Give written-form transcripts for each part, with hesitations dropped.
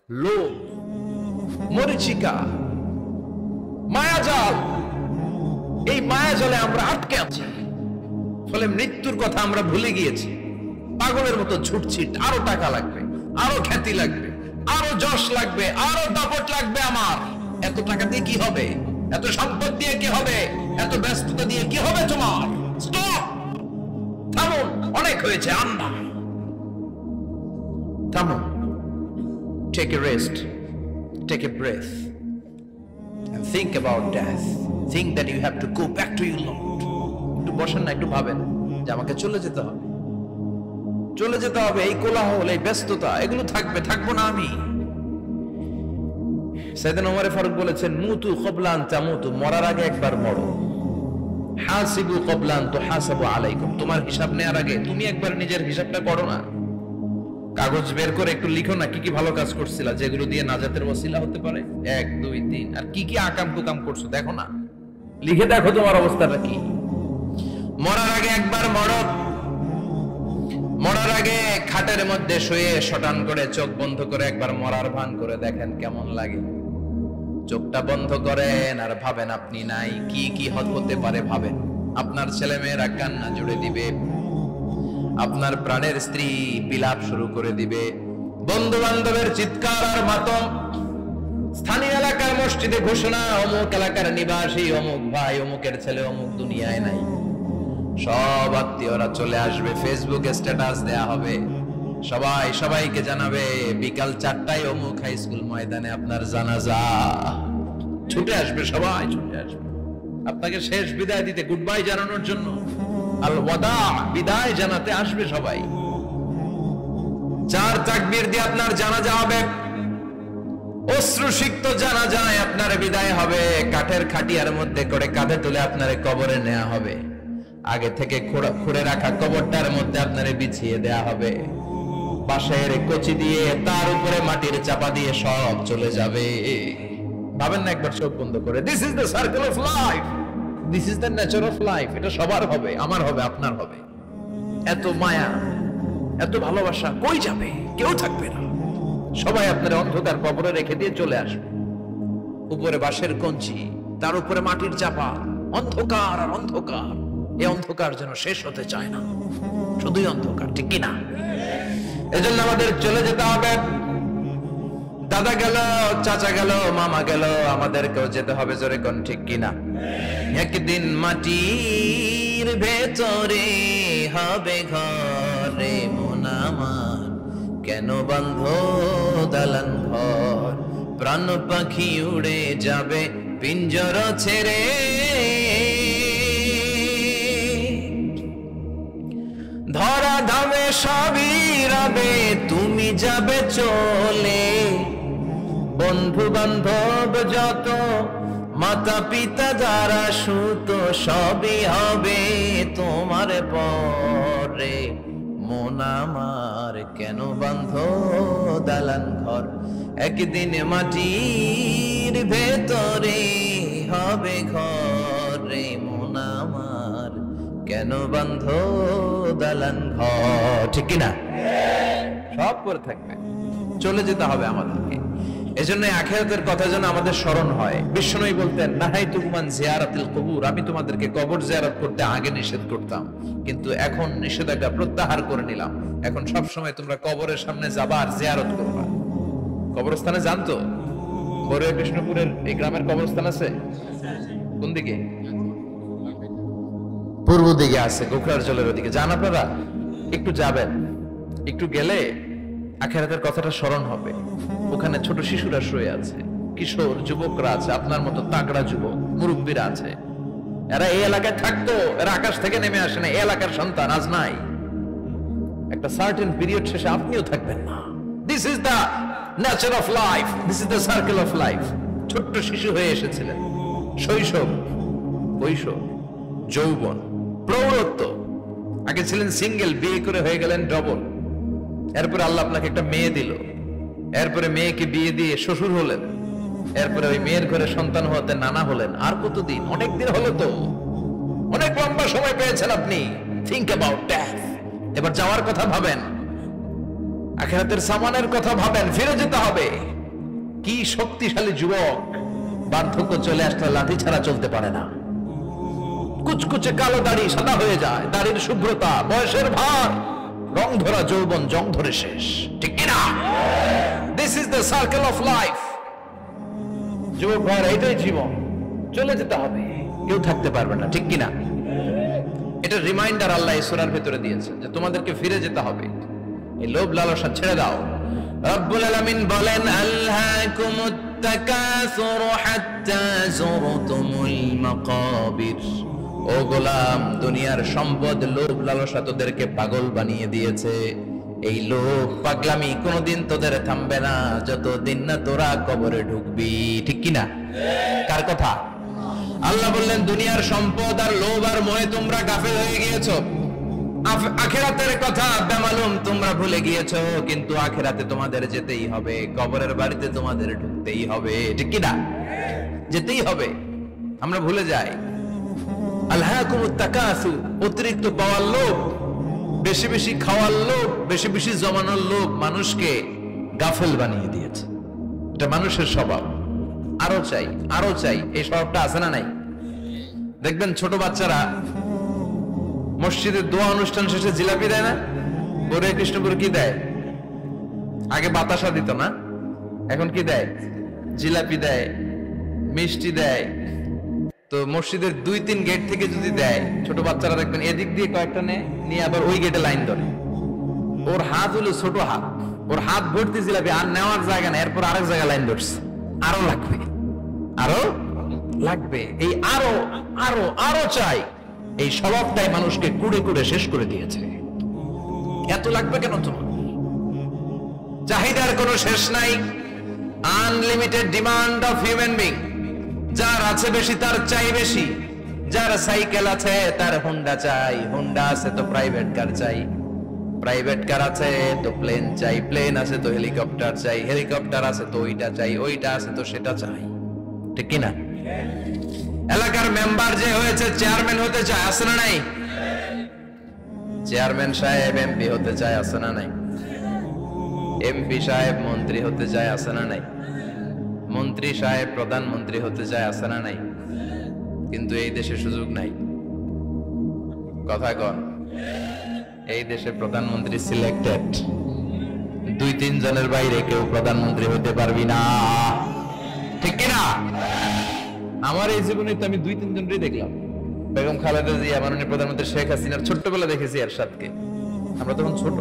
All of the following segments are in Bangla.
লোভ, মরিচিকা, মায়াজাল। এই মায়াজালে আমরা আটকে আছি, ফলে মৃত্যুর কথা আমরা ভুলে গিয়েছি। পাগলের মতো ছুটছি, আরো টাকা লাগবে, আরো খ্যাতি লাগবে, আরো যশ লাগবে, আরো দাপট লাগবে। আমার এত টাকা দিয়ে কি হবে? এত সম্পদ দিয়ে কি হবে? এত ব্যস্ততা দিয়ে কি হবে তোমার? স্টপ, থামুন, অনেক হয়েছে। আন্না, থামুন, take a rest, take a breath and think about death. Think that you have to go back to your Lord. একটু বসেন না, একটু ভাবেন যে আমাকে চলে যেতে হবে, চলে যেতে হবে। এই কোলাহল, এই ব্যস্ততা, এগুলো থাকবে, থাকবো না আমি। সাইয়েদনা ওমর ফারুক বলেছেন, মুতু ক্বাবলা আন তামুতু, মরার আগে একবার মরো। হাসিবু ক্বাবলা আন তুহাসাবু আলাইকুম, তোমার হিসাব নেওয়ার আগে তুমি একবার নিজের হিসাবটা করো না। কাগজ বের করে একটু লিখো না কি কি ভালো কাজ করছিলা, যেগুলো দিয়ে নাজাতের ওসিলা হতে পারে। 1 2 3, আর কি কি আকাম কুকাম করছো দেখো না, লিখে দেখো তোমার অবস্থাটা কি। মরার আগে একবার মরো। মরার আগে খাটের মধ্যে শুয়ে শটান করে চোখ বন্ধ করে একবার মরার ভান করে দেখেন কেমন লাগে। চোখটা বন্ধ করেন আর ভাবেন আপনি নাই, কি কি হতে পারে ভাবেন। আপনার ছেলে মেয়েরা কান্না জুড়ে দিবে, আপনার প্রাণের স্ত্রী বিলাপ শুরু করে দিবে, বন্ধু বান্ধবের চিৎকার আর মাতম, স্থানীয় এলাকার মসজিদে ঘোষণা, অমুক এলাকার নিবাসী অমুক ভাই অমুকের ছেলে অমুক দুনিয়ায় নাই। সব আত্মীয়রা চলে আসবে, ফেসবুকে স্ট্যাটাস দেয়া হবে, সবাই সবাইকে জানাবে বিকাল 4টায় অমুক হাই স্কুল ময়দানে আপনার জানাজা। ছুটে আসবে, সবাই ছুটে আসবে আপনাকে শেষ বিদায় দিতে, গুড বাই জানানোর জন্য, আল ওয়াদা, বিদায় জানাতে আসবে সবাই। 4 তাকবীর দিয়ে আপনার জানাজা হবে, অশ্রুসিক্ত জানাজায় আপনার বিদায় হবে। কাঠের খাটিয়ার মধ্যে করে কাঁধে তুলে আপনার কবরে নেওয়া হবে। আগে থেকে খুঁড়ে রাখা কবরটার মধ্যে আপনারে বিছিয়ে দেয়া হবে। বাঁশের কচি দিয়ে তার উপরে মাটির চাপা দিয়ে সব চলে যাবে। ভাবেন না একবার চোখ বন্ধ করে, this is the circle of life, this is the nature of life. এটা সবার হবে, আমার হবে, আপনার হবে। এত মায়া, এত ভালোবাসা কই যাবে? কেউ থাকবে না, সবাই আপনার অন্ধকার কবরে রেখে দিয়ে চলে আসবে। উপরে বাঁশের কঞ্চি, তার উপরে মাটির চাপা, অন্ধকার আর অন্ধকার। এই অন্ধকার যেন শেষ হতে চায় না, শুধুই অন্ধকার, ঠিক কিনা? এজন্য আমাদের চলে যেতে হবে। দাদা গেল, চাচা গেল, মামা গেল, আমাদেরকেও যেতে হবে। জোরে কোন ঠিক কিনা? একদিন মাটির ভেতরে হবে ঘরে মন আমার, কেন বন্ধ দালান ঘর? প্রাণ পাখি উড়ে যাবে পিঞ্জর ছেড়ে, ধরা ধামে সবই রবে, তুমি যাবে চলে। বন্ধু বান্ধব যত, মাতা পিতা যারা সুত, সবই হবে তোমার পরে। মন আমার কেন বন্ধ দালান ঘর? একদিন মাটির ভেতরে হবে ঘরে মন আমার, কেন বন্ধ দালান ঘর? ঠিক কিনা? সব করে থাকবে, চলে যেতে হবে আমাদেরকে। এজন্য আখিরাতের কথা যেন আমাদের স্মরণ হয়। বিশ্বনবী বলতেন, নাহাইতুকুম আন জিয়ারাতিল কুবুর, আমি তোমাদেরকে কবর জিয়ারত করতে আগে নিষেধ করতাম, কিন্তু এখন নিষেধাজ্ঞা প্রত্যাহার করে নিলাম। এখন সব সময় তোমরা কবরের সামনে যাবা আর জিয়ারত করবা। কবরস্থানে জানতো বড়ুয়া কৃষ্ণপুরের এই গ্রামের কবরস্থান আছে কোন দিকে? পূর্ব দিকে আছে, গোখরার জলের ওদিকে। যান আপনারা, একটু যাবেন, একটু গেলে আখিরাতের কথাটা স্মরণ হবে। ওখানে ছোট শিশুরা শুয়ে আছে, কিশোর যুবকরা আছে, আপনার মতো তাগড়া যুবক, মুরব্বীরা আছে। এরা এই এলাকায় থাকতো, এরা আকাশ থেকে নেমে আসে না, এই এলাকার সন্তান, আজ নাই। একটা সার্টেন পিরিয়ড শেষে আপনিও থাকবেন না। This is the nature of life, this is the circle of life. ছোট্ট শিশু হয়ে এসেছিলেন, শৈশব, কৈশোর, যৌবন, প্রৌঢ়ত্ব। আগে ছিলেন সিঙ্গেল, বিয়ে করে হয়ে গেলেন ডবল। এরপরে আল্লাহ আপনাকে একটা মেয়ে দিল, এরপরে মেয়েকে বিয়ে দিয়ে শ্বশুর হলেন, এরপরে ওই মেয়ের ঘরে সন্তান হতে নানা হলেন। আর কতদিন? অনেকদিন হলো তো, অনেক লম্বা সময় পেয়েছেন আপনি। Think about death. এবার যাওয়ার কথা ভাবেন, আখিরাতের সামানের কথা ভাবেন, ফিরে যেতে হবে। কি শক্তিশালী যুবক, বার্ধক্য চলে আসলে লাঠি ছাড়া চলতে পারে না। কুচকুচে কালো দাড়ি সাদা হয়ে যায়, দাড়ির শুভ্রতা, বয়সের ভার, রং ধরা যৌবন জং ধরে শেষ, ঠিক কিনা? This is the circle of life. যুবক ভাই, এটাই জীবন, চলে যেতে হবে, কেউ থাকতে পারবে না, ঠিক কিনা? এটা রিমাইন্ডার আল্লাহ এই সূরার ভিতরে দিয়েছে যে তোমাদেরকে ফিরে যেতে হবে, এই লোভ লালসা ছেড়ে দাও। রব্বুল আলামিন বলেন, আলহাকুমুত তাকাসুর হাত্তা যুরতুমুল মাকাবির। ও গোলাম, দুনিয়ার সম্পদ, লোভ লালসা তোদেরকে পাগল বানিয়ে দিয়েছে। এই লোভ পাগলামি কোনোদিন তোদের থামবে না যতদিন না তোরা কবরে ঢুকবি, ঠিক কিনা? কার কথা? আল্লাহ বললেন, দুনিয়ার সম্পদ আর লোভ আর মোহে তোমরা গাফেল হয়ে গিয়েছো। আখিরাতের কথা বেমালুম তোমরা ভুলে গিয়েছো, কিন্তু আখিরাতে তোমাদের যেতেই হবে, কবরের বাড়িতে তোমাদের ঢুকতেই হবে, ঠিক কিনা? যেতেই হবে, আমরা ভুলে যাই। আলহাকুমুত তাকাসুর, অতিরিক্ত পাওয়ার লোভ, বেশি বেশি খাওয়ার লোভ, বেশি বেশি জমানোর লোভ মানুষকে গাফেল বানিয়ে দিয়েছে। এটা মানুষের স্বভাব, আরো চাই আরো চাই, এই স্বভাবটা আছে না নাই? দেখবেন ছোট বাচ্চারা মসজিদের দোয়া অনুষ্ঠান শেষে জিলাপি দেয় না? বড় কৃষ্ণপুর কি দেয়? আগে বাতাসা দিত না, এখন কি দেয়? জিলাপি দেয়, মিষ্টি দেয়। তো মসজিদের 2-3 গেট থেকে যদি দেয়, ছোট বাচ্চারা দেখবেন এদিক দিয়ে কয়েকটা নিয়ে আবার ওই গেটে লাইন ধরে। ওর হাত হলো ছোট হাত, ওর হাত ভর্তি জিলাপি, আর নেওয়ার জায়গা না, এরপর আরেক জায়গায় লাইন ধরছে, আরো লাগবে আরো লাগবে, এই আরো আরো আরো চাই। এই স্বভাবটাই মানুষকে কুড়ে কুড়ে শেষ করে দিয়েছে। এত লাগবে কেন তোমার? চাহিদার কোনো শেষ নাই, unlimited demand of human being. যার আছে বেশি তার চাই বেশি, যার সাইকেল আছে তার হুন্ডা চাই, হুন্ডা আছে তো প্রাইভেট কার চাই, প্রাইভেট কার আছে তো প্লেন চাই, প্লেন আছে তো হেলিকপ্টার চাই, হেলিকপ্টার আছে তো ওইটা চাই, ওইটা আছে তো সেটা চাই, ঠিক কিনা? এলাকার মেম্বার যে হয়েছে চেয়ারম্যান হতে চায়, আছে না নাই? চেয়ারম্যান সাহেব এমপি হতে চায়, আছে না নাই? এমপি সাহেব মন্ত্রী হতে চায়, আছে না নাই? মন্ত্রী সাহেব প্রধানমন্ত্রী হতে চায়, আছে না নাই? কিন্তু এই দেশে সুযোগ নাই। কথা কন, এই দেশে প্রধানমন্ত্রী সিলেক্টেড, 2-3 জনের বাইরে কেউ প্রধানমন্ত্রী হতে পারবি না, ঠিক কিনা? আমার এই জীবনে তো আমি 2-3 জনই দেখলাম। বেগম খালেদা জিয়া, মাননীয় প্রধানমন্ত্রী শেখ হাসিনার ছোট্টবেলা দেখেছি এরশাদকে, আমরা তখন ছোট।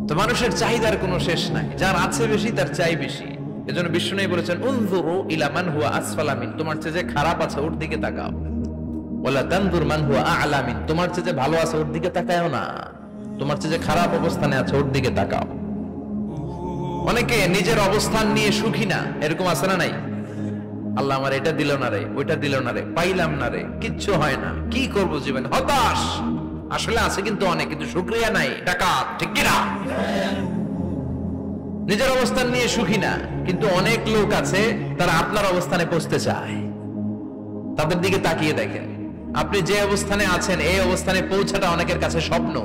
তো মানুষের চাহিদার কোনো শেষ নাই, যার আছে বেশি তার চাই বেশি। এজন্য বিষ্ণু বলেছেন, উনজুরু ইলা মান হুয়া আসফালা মিন, তোমার চেয়ে যে খারাপ আছে ওর দিকে তাকাও। ওয়ালা তানজুর মান হুয়া আ'লা মিন, তোমার চেয়ে যে ভালো আছে ওর দিকে তাকায়ও না, তোমার চেয়ে যে খারাপ অবস্থানে আছে ওর দিকে তাকাও। অনেকে নিজের অবস্থান নিয়ে সুখী না, এরকম আছে না নাই? আল্লাহ আমার এটা দিল না রে, ওইটা দিল না রে, পাইলাম না রে, কিচ্ছু হয় না, কি করব জীবন, হতাশ। আসলে আছে কিন্তু অনেক, কিন্তু শুকরিয়া নাই, ডাকাত, ঠিক কিনা? নিজের অবস্থান নিয়ে সুখী না, কিন্তু অনেক লোক আছে তারা আপনার অবস্থানে পৌঁছতে চায়। তাদের দিকে তাকিয়ে দেখেন, আপনি যে অবস্থানে আছেন এই অবস্থানে পৌঁছাটা অনেকের কাছে স্বপ্ন।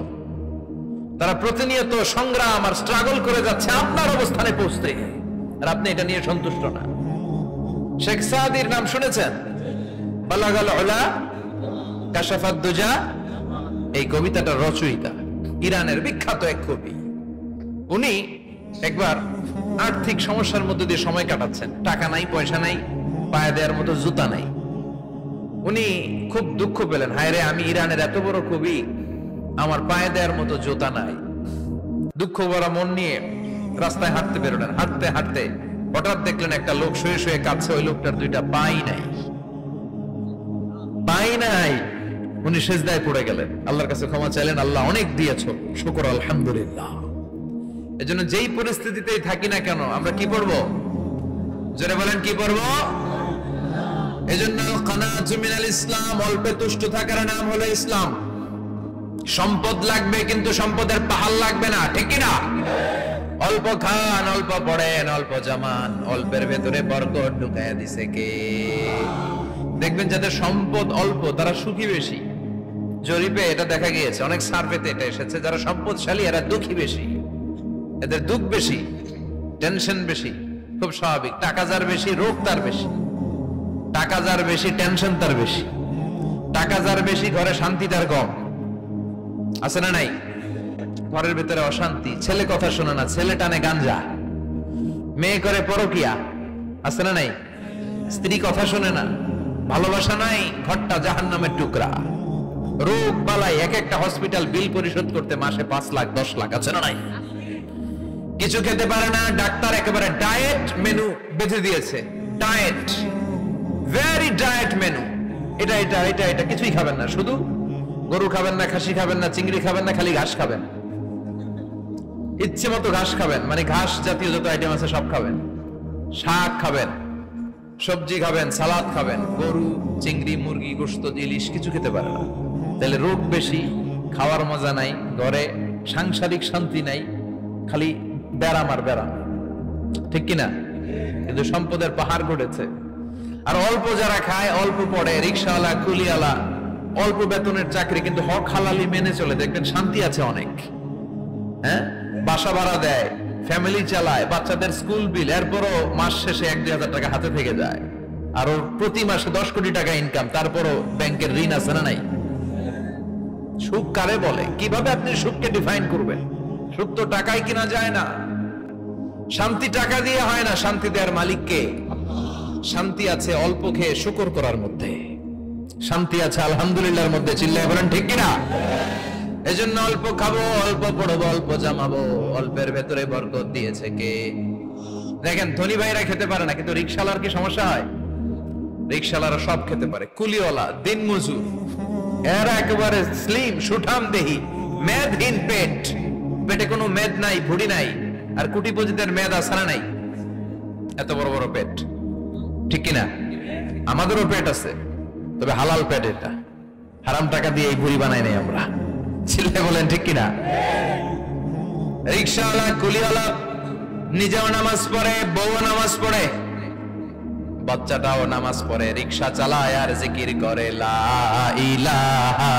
তারা প্রতিনিয়ত সংগ্রাম আর স্ট্রাগল করে যাচ্ছে আপনার অবস্থানে পৌঁছতে, আর আপনি এটা নিয়ে সন্তুষ্ট না। শেখ সাদির নাম শুনেছেন? বালাগাল উলা কাশাফাদ দুজা, এই কবিতাটার রচয়িতা ইরানের বিখ্যাত এক কবি। উনি একবার আর্থিক সমস্যার মধ্যে দিয়ে সময় কাটাচ্ছেন, টাকা নাই, পয়সা নাই, পায়ে দেওয়ার মতো জুতা নাই। উনি খুব দুঃখ পেলেন, হায় রে, আমি ইরানের এত বড় কবি, আমার পায়ে দেওয়ার মতো জুতা নাই। দুঃখ ভরা মন নিয়ে রাস্তায় হাঁটতে বেরোলেন। হাঁটতে হাঁটতে হঠাৎ দেখলেন একটা লোক শুয়ে শুয়ে কাঁদছে, ওই লোকটার 2টা পাই নাই, পাই নাই। উনি সেজদায় পড়ে গেলেন, আল্লাহর কাছে ক্ষমা চাইলেন, আল্লাহ অনেক দিয়েছো, শুকর আলহামদুলিল্লাহ। এজন্য যেই পরিস্থিতিতেই থাকি না কেন আমরা কি পড়বো? জোরে বলেন, কি পড়বো? এজন্য কানাতু মিনাল ইসলাম, অল্পে তুষ্ট থাকার নাম হলো ইসলাম। সম্পদ লাগবে কিন্তু সম্পদের পাহাড় লাগবে না, ঠিক কিনা? অল্প খান, অল্প পড়েন, অল্প জামান, অল্পের ভেতরে বরকত ঢুকাইয়া দিছে কে? দেখবেন যাদের সম্পদ অল্প তারা সুখী বেশি। জরিপে এটা দেখা গিয়েছে, অনেক সার্ভেতে এটা এসেছে, যারা সম্পদশালী এরা দুঃখী বেশি, এদের দুঃখ বেশি, টেনশন বেশি, খুব স্বাভাবিক। টাকা যার বেশি রোগ তার বেশি, টাকা যার বেশি টেনশন তার বেশি, টাকা যার বেশি ঘরে শান্তি তার কম। আছে না নাই? ঘরের ভিতরে অশান্তি, ছেলে কথা শোনে না, ছেলে টানে গাঞ্জা, মেয়ে করে পরকিয়া। আছে না নাই? স্ত্রী কথা শোনে না, ভালোবাসা নাই, ঘরটা জাহান্নামের টুকরা। রোগ বালাই, এক একটা হসপিটাল বিল পরিশোধ করতে মাসে 5 লাখ 10 লাখ। আছে না নাই? কিছু খেতে পারে না, ডাক্তার একেবারে ডায়েট মেনু বেঁধে দিয়েছে। Diet, very diet menu. এটা এটা এটা এটা কিছুই খাবেন না, শুধু গরু খাবেন না, খাসি খাবেন না, চিংড়ি খাবেন না, খালি ঘাস খাবেন। ইচ্ছে মতো ঘাস খাবেন, মানে ঘাস জাতীয় যত আইটেম আছে সব খাবেন। শাক খাবেন, সবজি খাবেন, সালাদ খাবেন। গরু, চিংড়ি, মুরগি, গোশত, ইলিশ কিছু খেতে পারে না। তাহলে রোগ বেশি, খাওয়ার মজা নাই, ঘরে সাংসারিক শান্তি নাই, খালি ব্যারাম আর ব্যারাম। ঠিক কিনা? কিন্তু সম্পদের পাহাড় গড়েছে। আর অল্প যারা খায়, অল্প পড়ে, রিক্সাওয়ালা, কুলিওয়ালা, অল্প বেতনের চাকরি, কিন্তু হক হালালি মেনে চলে, দেখবেন শান্তি আছে অনেক। হ্যাঁ, বাসা ভাড়া দেয়, ফ্যামিলি চালায়, বাচ্চাদের স্কুল বিল, এরপরও মাস শেষে 1-2 হাজার টাকা হাতে থেকে যায়। আর ওর প্রতি মাসে 10 কোটি টাকা ইনকাম, তারপরও ব্যাংকের ঋণ আছে না নাই? সুখ কারে বলে? কিভাবে আপনি সুখকে ডিফাইন করবেন? সুখ তো টাকায় কিনা যায় না, শান্তি টাকা দিয়ে হয় না। শান্তি দেওয়ার মালিক কে? শান্তি আছে অল্প খেয়ে শুকর করার মধ্যে, শান্তি আছে আলহামদুলিল্লাহর মধ্যে। চিল্লায় বলেন ঠিক কিনা? এজন্য অল্প খাবো, অল্প পড়বো, অল্প জামাবো, অল্পের ভেতরে বরকত দিয়েছে কে? দেখেন, ধনী ভাইরা খেতে পারে না, কিন্তু রিকশালার কি সমস্যা হয়? রিকশালারা সব খেতে পারে। কুলিওয়ালা, দিন মজুর, এরা একেবারে স্লিম, সুঠাম দেহি, মেদহীন পেট, পেটে কোনো মেদ নাই, ভুড়ি নাই। আর কোটিপতিদের মেদ আসারা নাই, এত বড় বড় পেট। ঠিক কিনা? আমাদেরও পেট আছে, তবে হালাল পেট। এটা হারাম টাকা দিয়ে এই ভুড়ি বানাই নাই আমরা। ছেলে বলেন ঠিক কিনা? রিকশাওয়ালা, কুলিওয়ালা নিজেও নামাজ পড়ে, বউ নামাজ পড়ে, বাচ্চাটাও নামাজ পড়ে, রিকশা চালায় আর জিকির করে লা ইলাহা